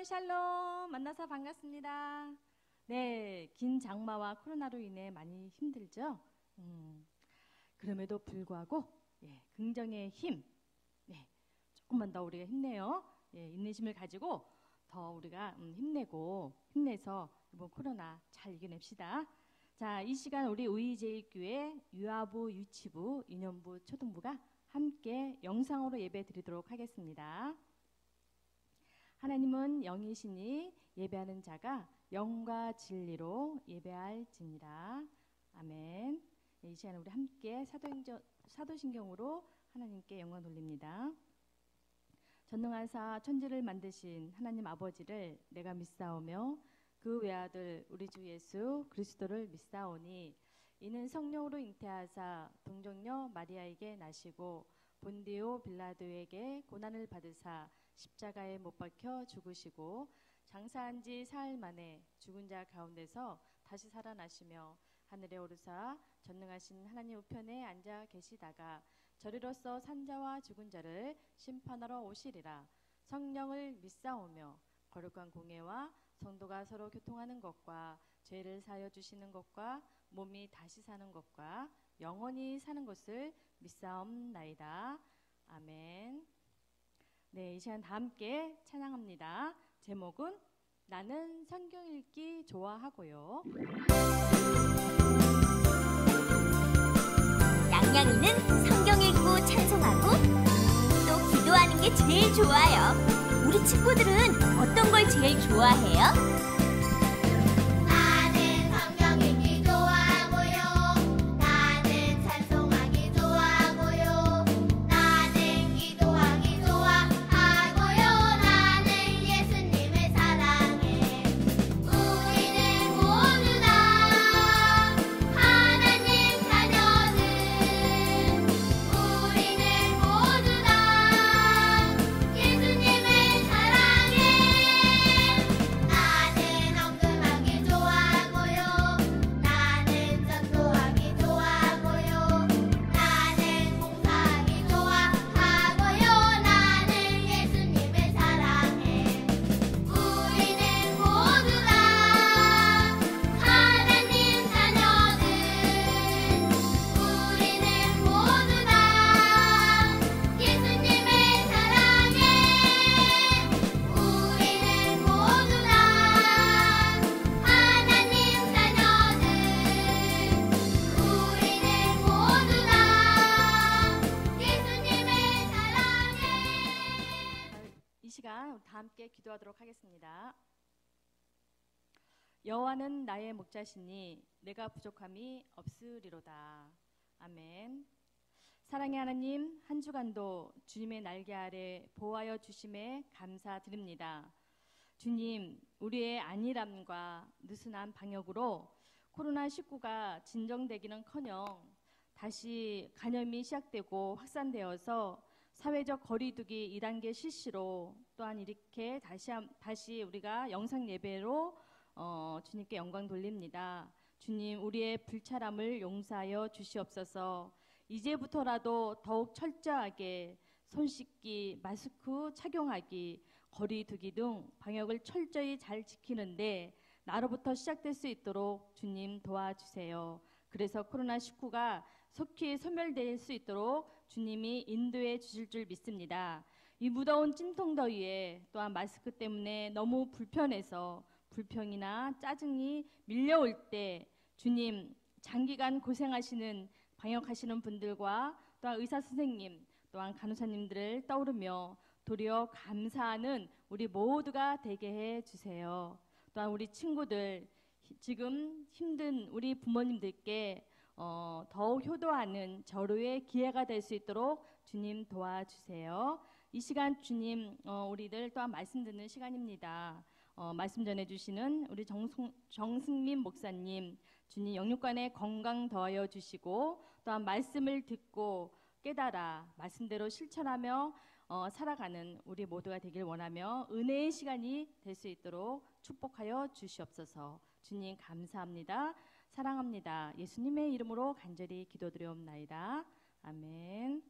샬롬 만나서 반갑습니다. 네, 긴 장마와 코로나로 인해 많이 힘들죠. 그럼에도 불구하고 긍정의 힘, 조금만 더 우리가 힘내요. 인내심을 가지고 더 우리가 힘내서 이번 코로나 잘 이겨냅시다. 자, 이 시간 우리 우이제일교회 유아부, 유치부, 유년부, 초등부가 함께 영상으로 예배 드리도록 하겠습니다. 하나님은 영이시니 예배하는 자가 영과 진리로 예배할지니라. 아멘. 이 시간에 우리 함께 사도신경으로 하나님께 영광 돌립니다. 전능하사 천지를 만드신 하나님 아버지를 내가 믿사오며 그 외아들 우리 주 예수 그리스도를 믿사오니 이는 성령으로 잉태하사 동정녀 마리아에게 나시고 본디오 빌라도에게 고난을 받으사 십자가에 못 박혀 죽으시고 장사한 지 사흘 만에 죽은 자 가운데서 다시 살아나시며 하늘에 오르사 전능하신 하나님 우편에 앉아 계시다가 저리로서 산자와 죽은 자를 심판하러 오시리라. 성령을 믿사오며 거룩한 공예와 성도가 서로 교통하는 것과 죄를 사하여 주시는 것과 몸이 다시 사는 것과 영원히 사는 것을 믿사옵나이다. 아멘. 네, 이 시간 다 함께 찬양합니다. 제목은 나는 성경 읽기 좋아하고요. 양양이는 성경 읽고 찬송하고 또 기도하는 게 제일 좋아요. 우리 친구들은 어떤 걸 제일 좋아해요? 다 함께 기도하도록 하겠습니다. 여호와는 나의 목자시니 내가 부족함이 없으리로다. 아멘. 사랑의 하나님, 한 주간도 주님의 날개 아래 보호하여 주심에 감사드립니다. 주님, 우리의 안일함과 느슨한 방역으로 코로나19가 진정되기는커녕 다시 감염이 시작되고 확산되어서 사회적 거리두기 2단계 실시로 또한 이렇게 다시 우리가 영상 예배로 주님께 영광 돌립니다. 주님, 우리의 불찰함을 용서하여 주시옵소서. 이제부터라도 더욱 철저하게 손 씻기, 마스크 착용하기, 거리두기 등 방역을 철저히 잘 지키는데 나로부터 시작될 수 있도록 주님 도와주세요. 그래서 코로나19가 속히 소멸될 수 있도록 주님이 인도해 주실 줄 믿습니다. 이 무더운 찜통더위에 또한 마스크 때문에 너무 불편해서 불평이나 짜증이 밀려올 때 주님, 장기간 고생하시는 방역하시는 분들과 또한 의사 선생님 또한 간호사님들을 떠오르며 도리어 감사하는 우리 모두가 되게 해 주세요. 또한 우리 친구들 지금 힘든 우리 부모님들께 더욱 효도하는 절호의 기회가 될 수 있도록 주님 도와주세요. 이 시간 주님 우리들 또한 말씀 듣는 시간입니다. 말씀 전해주시는 우리 정승민 목사님 주님 영육간에 건강 더하여 주시고 또한 말씀을 듣고 깨달아 말씀대로 실천하며 살아가는 우리 모두가 되길 원하며 은혜의 시간이 될 수 있도록 축복하여 주시옵소서. 주님 감사합니다. 사랑합니다. 예수님의 이름으로 간절히 기도드리옵나이다. 아멘.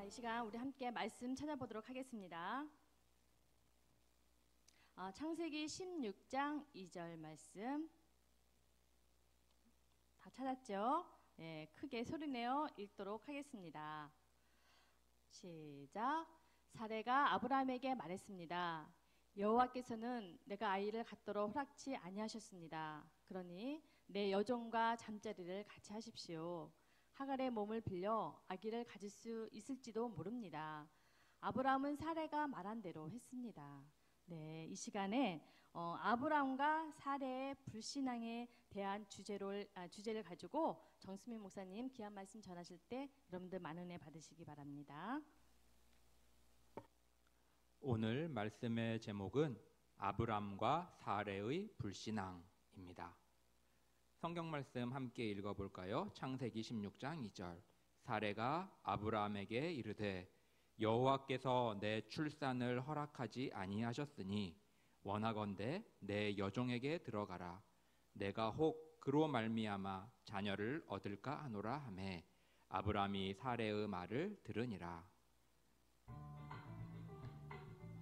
이 시간 우리 함께 말씀 찾아보도록 하겠습니다. 창세기 16장 2절 말씀 다 찾았죠? 네, 크게 소리내어 읽도록 하겠습니다. 시작. 사레가 아브라함에게 말했습니다. 여호와께서는 내가 아이를 갖도록 허락치 아니하셨습니다. 그러니 내 여종과 잠자리를 같이 하십시오. 하갈의 몸을 빌려 아기를 가질 수 있을지도 모릅니다. 아브라함은 사레가 말한 대로 했습니다. 네, 이 시간에 아브라함과 사레의 불신앙에 대한 주제를 가지고 정수민 목사님 귀한 말씀 전하실 때 여러분들 많은 은혜 받으시기 바랍니다. 오늘 말씀의 제목은 아브람과 사레의 불신앙입니다. 성경 말씀 함께 읽어볼까요? 창세기 16장 2절. 사레가 아브람에게 이르되 여호와께서 내 출산을 허락하지 아니하셨으니 원하건대 내 여종에게 들어가라. 내가 혹 그로 말미암아 자녀를 얻을까 하노라 하매 아브람이 사레의 말을 들으니라.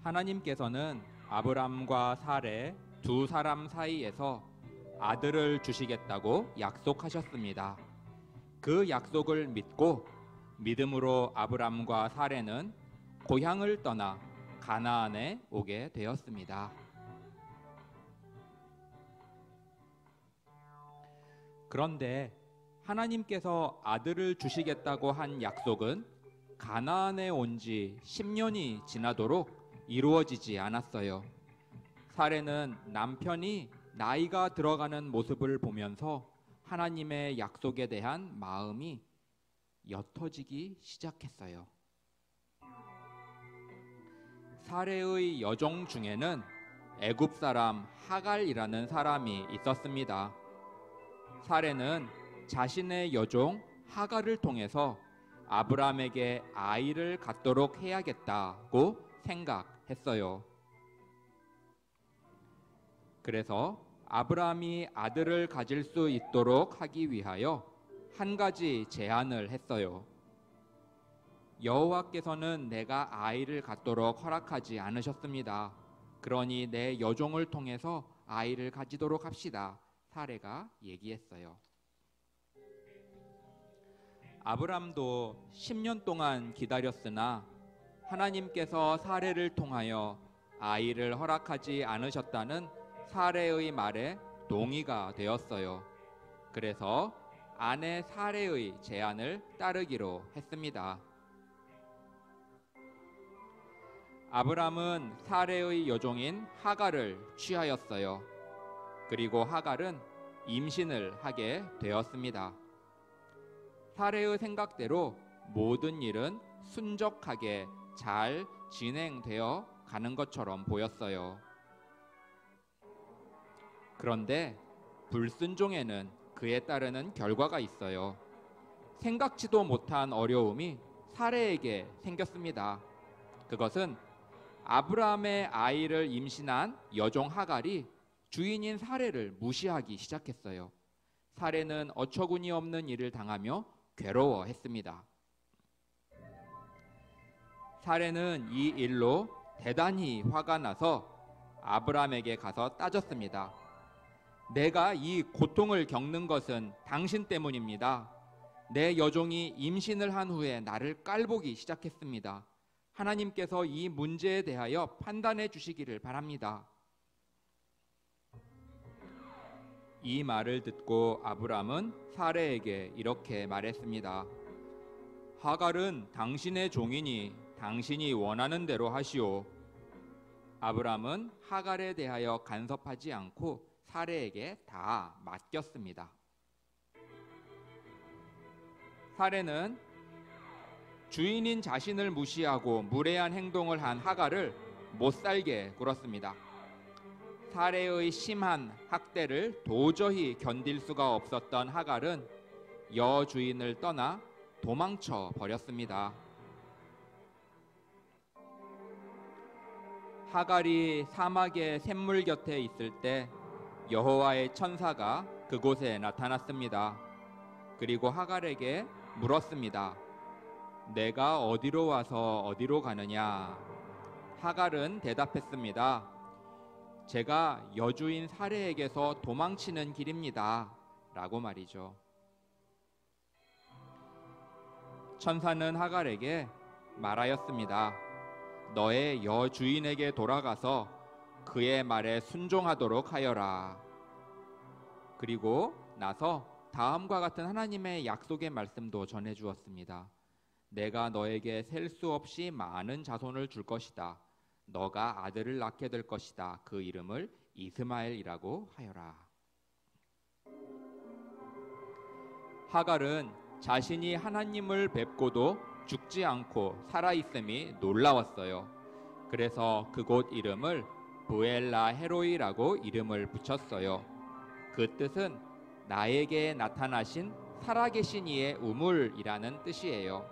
하나님께서는 아브람과 사레 두 사람 사이에서 아들을 주시겠다고 약속하셨습니다. 그 약속을 믿고 믿음으로 아브람과 사레는 고향을 떠나 가나안에 오게 되었습니다. 그런데 하나님께서 아들을 주시겠다고 한 약속은 가나안에 온 지 10년이 지나도록 이루어지지 않았어요. 사레는 남편이 나이가 들어가는 모습을 보면서 하나님의 약속에 대한 마음이 옅어지기 시작했어요. 사레의 여종 중에는 애굽 사람 하갈이라는 사람이 있었습니다. 사레는 자신의 여종 하갈을 통해서 아브람에게 아이를 갖도록 해야겠다고 생각했어요. 그래서 아브람이 아들을 가질 수 있도록 하기 위하여 한 가지 제안을 했어요. 여호와께서는 내가 아이를 갖도록 허락하지 않으셨습니다. 그러니 내 여종을 통해서 아이를 가지도록 합시다. 사레가 얘기했어요. 아브람도 10년 동안 기다렸으나 하나님께서 사레를 통하여 아이를 허락하지 않으셨다는 사레의 말에 동의가 되었어요. 그래서 아내 사레의 제안을 따르기로 했습니다. 아브람은 사레의 여종인 하갈을 취하였어요. 그리고 하갈은 임신을 하게 되었습니다. 사레의 생각대로 모든 일은 순적하게 잘 진행되어 가는 것처럼 보였어요. 그런데 불순종에는 그에 따르는 결과가 있어요. 생각지도 못한 어려움이 사레에게 생겼습니다. 그것은 아브라함의 아이를 임신한 여종 하갈이 주인인 사레를 무시하기 시작했어요. 사레는 어처구니 없는 일을 당하며 괴로워했습니다. 사레는 이 일로 대단히 화가 나서 아브라함에게 가서 따졌습니다. 내가 이 고통을 겪는 것은 당신 때문입니다. 내 여종이 임신을 한 후에 나를 깔보기 시작했습니다. 하나님께서 이 문제에 대하여 판단해 주시기를 바랍니다. 이 말을 듣고 아브람은 사레에게 이렇게 말했습니다. 하갈은 당신의 종이니 당신이 원하는 대로 하시오. 아브람은 하갈에 대하여 간섭하지 않고 사레에게 다 맡겼습니다. 사레는 주인인 자신을 무시하고 무례한 행동을 한 하갈을 못살게 굴었습니다. 사레의 심한 학대를 도저히 견딜 수가 없었던 하갈은 여주인을 떠나 도망쳐 버렸습니다. 하갈이 사막의 샘물 곁에 있을 때 여호와의 천사가 그곳에 나타났습니다. 그리고 하갈에게 물었습니다. 내가 어디로 와서 어디로 가느냐? 하갈은 대답했습니다. 제가 여주인 사레에게서 도망치는 길입니다. 라고 말이죠. 천사는 하갈에게 말하였습니다. 너의 여주인에게 돌아가서 그의 말에 순종하도록 하여라. 그리고 나서 다음과 같은 하나님의 약속의 말씀도 전해주었습니다. 내가 너에게 셀 수 없이 많은 자손을 줄 것이다. 너가 아들을 낳게 될 것이다. 그 이름을 이스마엘이라고 하여라. 하갈은 자신이 하나님을 뵙고도 죽지 않고 살아있음이 놀라웠어요. 그래서 그곳 이름을 브엘라 헤로이라고 이름을 붙였어요. 그 뜻은 나에게 나타나신 살아계신 이의 우물이라는 뜻이에요.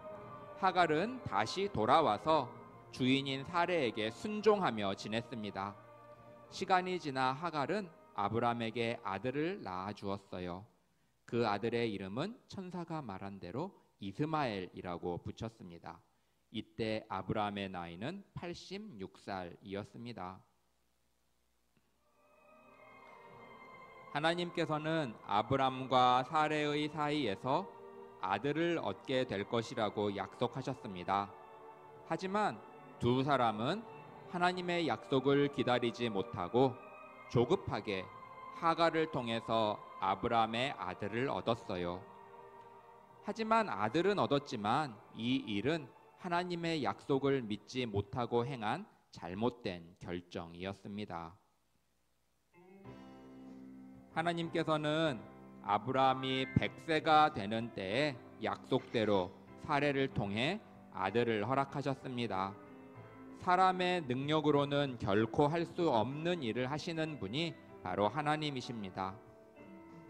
하갈은 다시 돌아와서 주인인 사레에게 순종하며 지냈습니다. 시간이 지나 하갈은 아브람에게 아들을 낳아 주었어요. 그 아들의 이름은 천사가 말한 대로 이스마엘이라고 붙였습니다. 이때 아브람의 나이는 86살이었습니다. 하나님께서는 아브람과 사레의 사이에서 아들을 얻게 될 것이라고 약속하셨습니다. 하지만 두 사람은 하나님의 약속을 기다리지 못하고 조급하게 하갈을 통해서 아브람의 아들을 얻었어요. 하지만 아들은 얻었지만 이 일은 하나님의 약속을 믿지 못하고 행한 잘못된 결정이었습니다. 하나님께서는 아브람이 100세가 되는 때에 약속대로 사레를 통해 아들을 허락하셨습니다. 사람의 능력으로는 결코 할 수 없는 일을 하시는 분이 바로 하나님이십니다.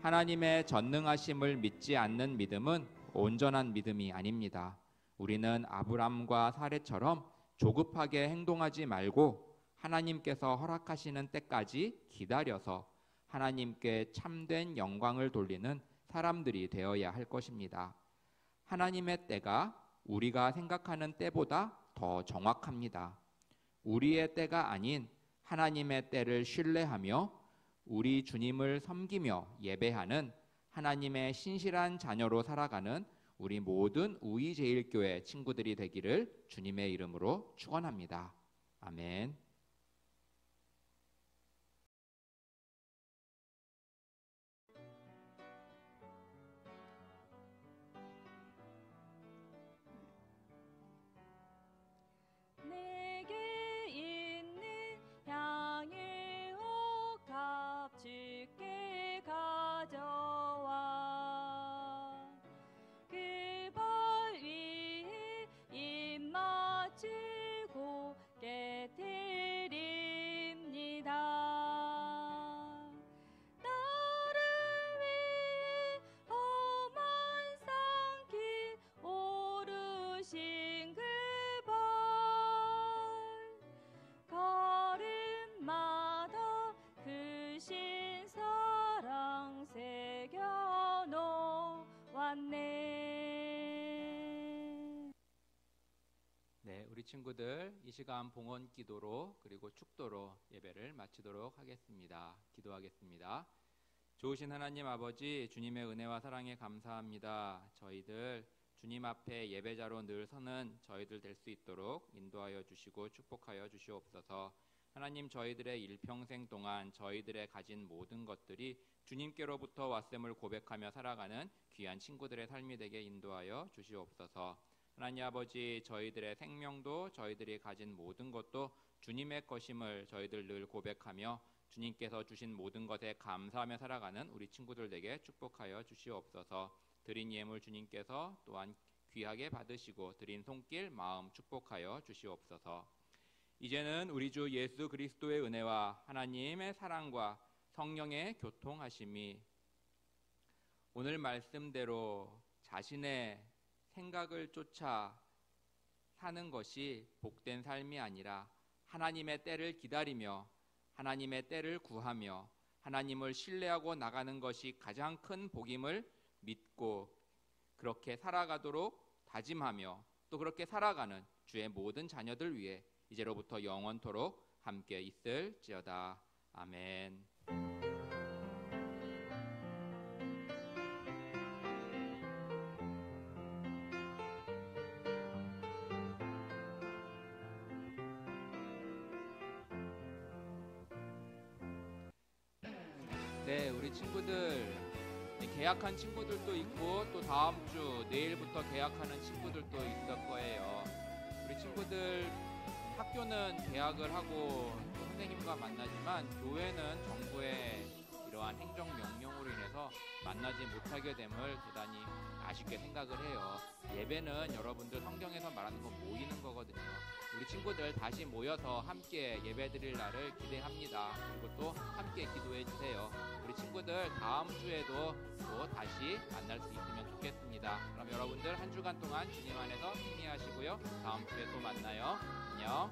하나님의 전능하심을 믿지 않는 믿음은 온전한 믿음이 아닙니다. 우리는 아브람과 사레처럼 조급하게 행동하지 말고 하나님께서 허락하시는 때까지 기다려서 하나님께 참된 영광을 돌리는 사람들이 되어야 할 것입니다. 하나님의 때가 우리가 생각하는 때보다 더 정확합니다. 우리의 때가 아닌 하나님의 때를 신뢰하며 우리 주님을 섬기며 예배하는 하나님의 신실한 자녀로 살아가는 우리 모든 우이제일교회 친구들이 되기를 주님의 이름으로 축원합니다. 아멘. 내게 있는 향유 값주께 가져와 그 벌 위에 입 맞추고 깨뜨립니다. 나를 위해 험한 산길 오르신 그 걸음마다 크신 사랑 새겨 놓았네. 네, 우리 친구들 이 시간 봉헌 기도로 그리고 축도로 예배를 마치도록 하겠습니다. 기도하겠습니다. 좋으신 하나님 아버지, 주님의 은혜와 사랑에 감사합니다. 저희들 주님 앞에 예배자로 늘 서는 저희들 될 수 있도록 인도하여 주시고 축복하여 주시옵소서. 하나님, 저희들의 일평생 동안 저희들의 가진 모든 것들이 주님께로부터 왔음을 고백하며 살아가는 귀한 친구들의 삶이 되게 인도하여 주시옵소서. 하나님 아버지, 저희들의 생명도 저희들이 가진 모든 것도 주님의 것임을 저희들 늘 고백하며 주님께서 주신 모든 것에 감사하며 살아가는 우리 친구들 되게 축복하여 주시옵소서. 드린 예물 주님께서 또한 귀하게 받으시고 드린 손길 마음 축복하여 주시옵소서. 이제는 우리 주 예수 그리스도의 은혜와 하나님의 사랑과 성령의 교통하심이 오늘 말씀대로 자신의 생각을 쫓아 사는 것이 복된 삶이 아니라 하나님의 때를 기다리며 하나님의 때를 구하며 하나님을 신뢰하고 나가는 것이 가장 큰 복임을 믿고 그렇게 살아가도록 다짐하며 또 그렇게 살아가는 주의 모든 자녀들 위해 이제로부터 영원토록 함께 있을지어다. 아멘. 네, 우리 친구들 계약한 친구들도 있고 또 다음 주 내일부터 계약하는 친구들도 있을 거예요. 우리 친구들 학교는 계약을 하고 또 선생님과 만나지만 교회는 정부의 이러한 행정 명령으로 인해서 만나지 못하게 됨을 대단히 아쉽게 생각을 해요. 예배는 여러분들 성경에서 말하는 건 모이는 거거든요. 우리 친구들 다시 모여서 함께 예배드릴 날을 기대합니다. 그리고 또 함께 기도해 주세요. 우리 친구들 다음 주에도 또 다시 만날 수 있으면 좋겠습니다. 그럼 여러분들 한 주간 동안 주님 안에서 승리하시고요. 다음 주에 또 만나요. 안녕.